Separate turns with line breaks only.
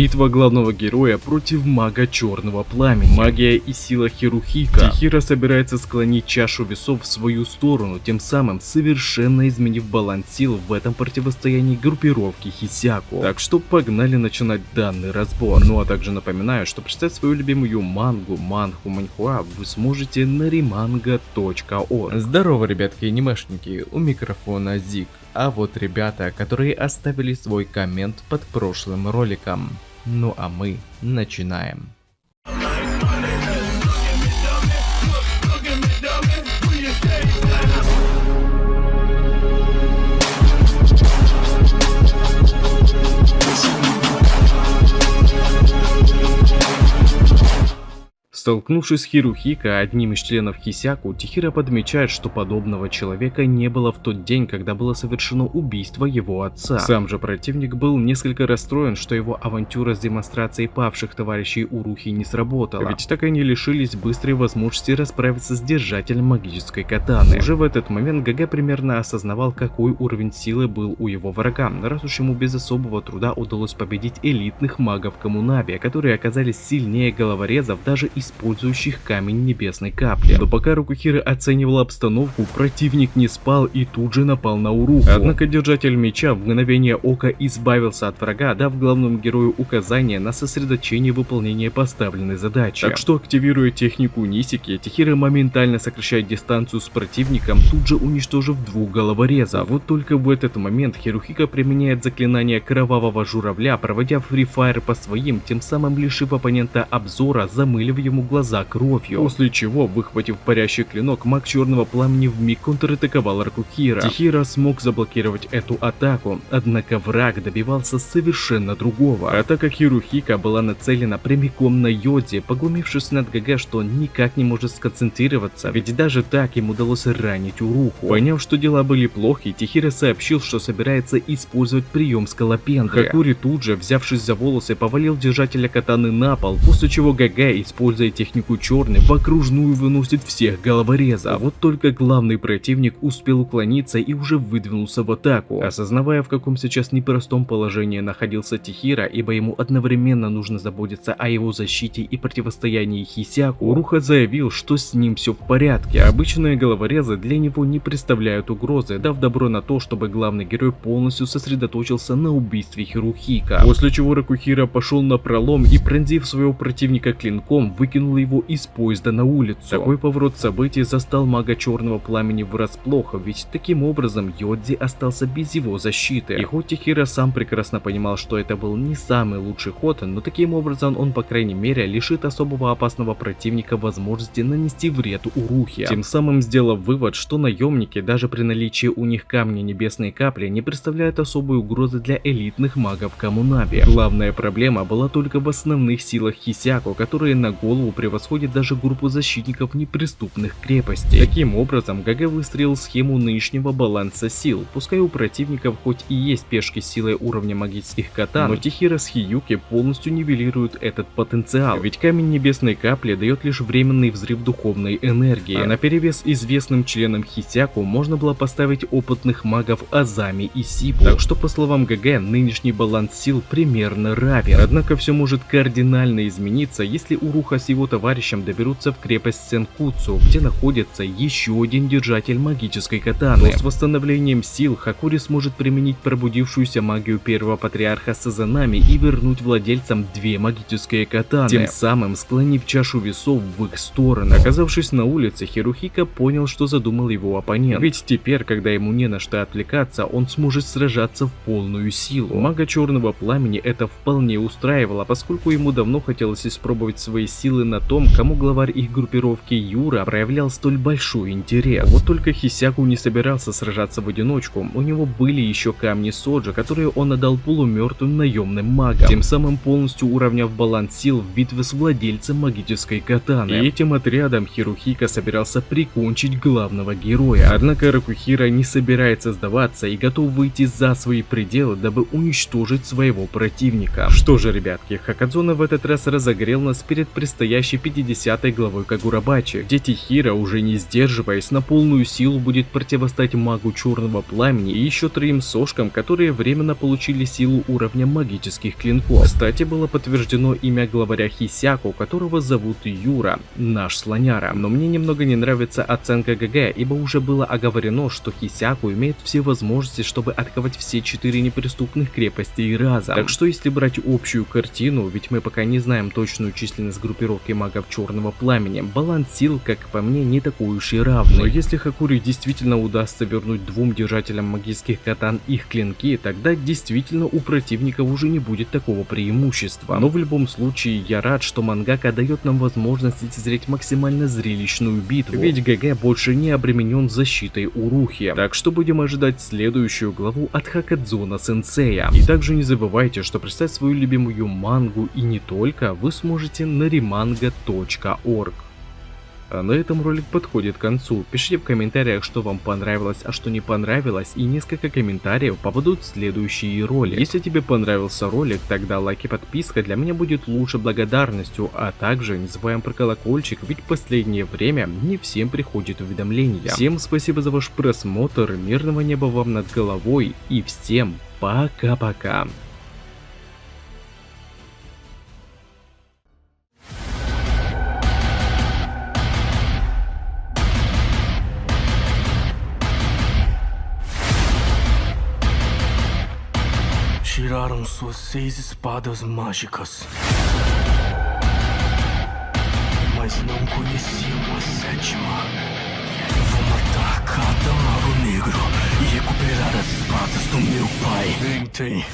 Битва главного героя против мага Черного Пламени. Магия и сила Хирухика. Тихира собирается склонить чашу весов в свою сторону, тем самым совершенно изменив баланс сил в этом противостоянии группировки Хисяку. Так что погнали начинать данный разбор. Ну а также напоминаю, что прочитать свою любимую манху манхуа вы сможете на rimanga.org. Здорово, ребятки анимешники, у микрофона Зик. А вот ребята, которые оставили свой коммент под прошлым роликом. Ну а мы начинаем. Столкнувшись с Хирухика, одним из членов Хисяку, Тихира подмечает, что подобного человека не было в тот день, когда было совершено убийство его отца. Сам же противник был несколько расстроен, что его авантюра с демонстрацией павших товарищей Урухи не сработала, ведь так они лишились быстрой возможности расправиться с держателем магической катаны. Уже в этот момент ГГ примерно осознавал, какой уровень силы был у его врага, раз уж ему без особого труда удалось победить элитных магов Коммунаби, которые оказались сильнее головорезов даже использующих камень небесной капли. Но пока Рокухира оценивал обстановку, противник не спал и тут же напал на Уруху. Однако держатель меча в мгновение ока избавился от врага, дав главному герою указание на сосредоточение выполнения поставленной задачи. Так что, активируя технику Нисики, Тихира моментально сокращает дистанцию с противником, тут же уничтожив двух головорезов. Вот только в этот момент Хирухика применяет заклинание кровавого журавля, проводя фрифайр по своим, тем самым лишив оппонента обзора, замылив ему глаза кровью. После чего, выхватив парящий клинок, маг Черного Пламени вмиг контратаковал Рокухира. Тихира смог заблокировать эту атаку, однако враг добивался совершенно другого. Атака Хирухика была нацелена прямиком на Йодзи, поглумившись над ГГ, что он никак не может сконцентрироваться, ведь даже так им удалось ранить Уруху. Поняв, что дела были плохи, Тихира сообщил, что собирается использовать прием скалопендры. Хакури тут же, взявшись за волосы, повалил держателя катаны на пол, после чего ГГ, используя технику черный, в окружную выносит всех головорезов. Вот только главный противник успел уклониться и уже выдвинулся в атаку. Осознавая, в каком сейчас непростом положении находился Тихира, ибо ему одновременно нужно заботиться о его защите и противостоянии Хисяку, Уруха заявил, что с ним все в порядке. Обычные головорезы для него не представляют угрозы, дав добро на то, чтобы главный герой полностью сосредоточился на убийстве Хирухика. После чего Рокухира пошел на пролом и, пронзив своего противника клинком, выкинул его из поезда на улицу. Такой поворот событий застал мага Черного Пламени врасплох, ведь таким образом Йодзи остался без его защиты. И хоть Тихира сам прекрасно понимал, что это был не самый лучший ход, но таким образом он, по крайней мере, лишит особого опасного противника возможности нанести вред Урухе. Тем самым сделав вывод, что наемники, даже при наличии у них камня небесной капли, не представляют особой угрозы для элитных магов Коммунаби. Главная проблема была только в основных силах Хисяку, которые на голову превосходит даже группу защитников неприступных крепостей. Таким образом, ГГ выстроил схему нынешнего баланса сил. Пускай у противников хоть и есть пешки силой уровня магических катан, но Тихира с Хиюки полностью нивелируют этот потенциал, ведь камень небесной капли дает лишь временный взрыв духовной энергии, а наперевес известным членам Хисяку можно было поставить опытных магов Азами и Сибу. Так что, по словам ГГ, нынешний баланс сил примерно равен. Однако все может кардинально измениться, если Уруха с его товарищем доберутся в крепость Сенкуцу, где находится еще один держатель магической катаны. Но с восстановлением сил Хакури сможет применить пробудившуюся магию первого патриарха Сазанами и вернуть владельцам две магические катаны, тем самым склонив чашу весов в их сторону. Оказавшись на улице, Хирухика понял, что задумал его оппонент, ведь теперь, когда ему не на что отвлекаться, он сможет сражаться в полную силу. Мага Черного Пламени это вполне устраивало, поскольку ему давно хотелось испробовать свои силы на том, кому главарь их группировки Юра проявлял столь большой интерес. Вот только Хисяку не собирался сражаться в одиночку, у него были еще камни Соджа, которые он отдал полумертвым наемным магам, тем самым полностью уравняв баланс сил в битве с владельцем магической катаны. И этим отрядом Хирухика собирался прикончить главного героя. Однако Рокухира не собирается сдаваться и готов выйти за свои пределы, дабы уничтожить своего противника. Что же, ребятки, Хакадзуна в этот раз разогрел нас перед предстоящим настоящей 50-й главой Кагурабачи, где Тихира, уже не сдерживаясь, на полную силу будет противостоять магу Черного Пламени и еще 3 сошкам, которые временно получили силу уровня магических клинков. Кстати, было подтверждено имя главаря Хисяку, которого зовут Юра, наш слоняра. Но мне немного не нравится оценка ГГ, ибо уже было оговорено, что Хисяку имеет все возможности, чтобы атаковать все 4 неприступных крепости разом. Так что если брать общую картину, ведь мы пока не знаем точную численность группировки магов Черного Пламени, баланс сил, как по мне, не такой уж и равный. Но если Хакури действительно удастся вернуть 2 держателям магических катан их клинки, тогда действительно у противников уже не будет такого преимущества. Но в любом случае я рад, что мангака дает нам возможность лицезреть максимально зрелищную битву, ведь ГГ больше не обременен защитой Урухи. Так что будем ожидать следующую главу от Хакадзуна сенсея. И также не забывайте, что прочитать свою любимую мангу и не только вы сможете на remanga.org. А на этом ролик подходит к концу. Пишите в комментариях, что вам понравилось, а что не понравилось, и несколько комментариев попадут в следующие ролики. Если тебе понравился ролик, тогда лайк и подписка для меня будет лучшей благодарностью, а также не забываем про колокольчик, ведь в последнее время не всем приходит уведомления. Всем спасибо за ваш просмотр, мирного неба вам над головой и всем пока-пока.
Tiraram suas 6 espadas mágicas, mas não conheciam a 7ª. Eu vou matar cada mago negro e recuperar as espadas do meu pai. Tentem.